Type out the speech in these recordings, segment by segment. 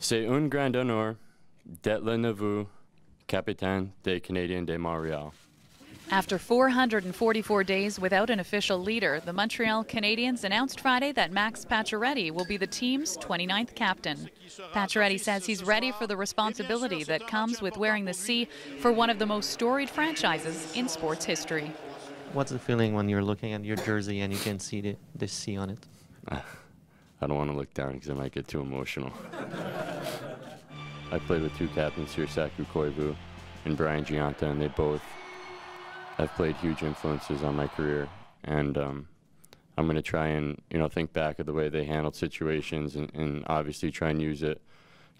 C'est un grand honneur d'être le nouveau capitaine des Canadiens de Montréal. After 444 days without an official leader, the Montreal Canadiens announced Friday that Max Pacioretty will be the team's 29th captain. Pacioretty says he's ready for the responsibility that comes with wearing the C for one of the most storied franchises in sports history. What's the feeling when you're looking at your jersey and you can see the C on it? I don't want to look down because I might get too emotional. I played with two captains here, Saku Koivu and Brian Giunta, and they both have played huge influences on my career. And I'm going to try and think back of the way they handled situations and obviously try and use it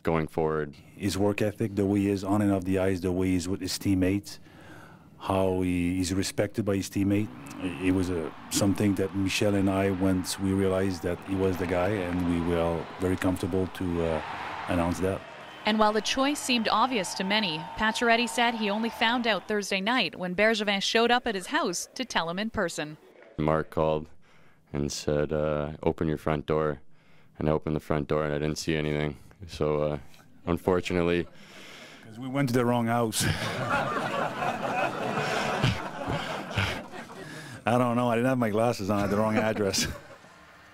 going forward. His work ethic, the way he is on and off the ice, the way he's with his teammates, how he's respected by his teammate. It was something that Michel and I, once we realized that he was the guy, and we were all very comfortable to announce that. And while the choice seemed obvious to many, Pacioretty said he only found out Thursday night when Bergevin showed up at his house to tell him in person. Mark called and said, open your front door. And I opened the front door and I didn't see anything. So unfortunately... Because we went to the wrong house. I don't know, I didn't have my glasses on, I had the wrong address.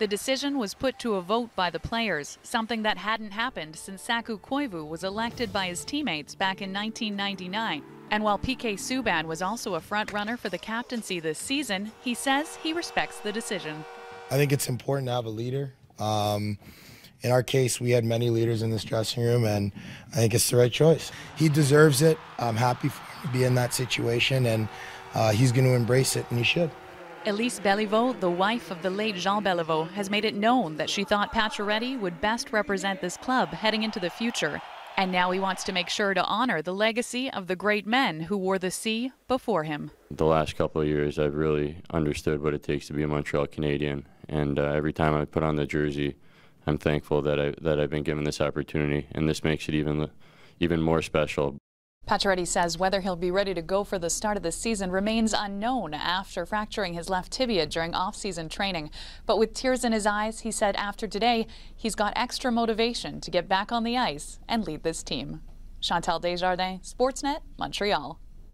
The decision was put to a vote by the players, something that hadn't happened since Saku Koivu was elected by his teammates back in 1999. And while PK Subban was also a front-runner for the captaincy this season, he says he respects the decision. I think it's important to have a leader. In our case, we had many leaders in this dressing room, and I think it's the right choice. He deserves it. I'm happy for him to be in that situation, and he's going to embrace it, and he should. Elise Béliveau, the wife of the late Jean Béliveau, has made it known that she thought Pacioretty would best represent this club heading into the future. And now he wants to make sure to honor the legacy of the great men who wore the C before him. The last couple of years, I've really understood what it takes to be a Montreal Canadian. And every time I put on the jersey, I'm thankful that I've been given this opportunity. And this makes it even more special. Pacioretty says whether he'll be ready to go for the start of the season remains unknown after fracturing his left tibia during off-season training. But with tears in his eyes, he said after today, he's got extra motivation to get back on the ice and lead this team. Chantal Desjardins, Sportsnet, Montreal.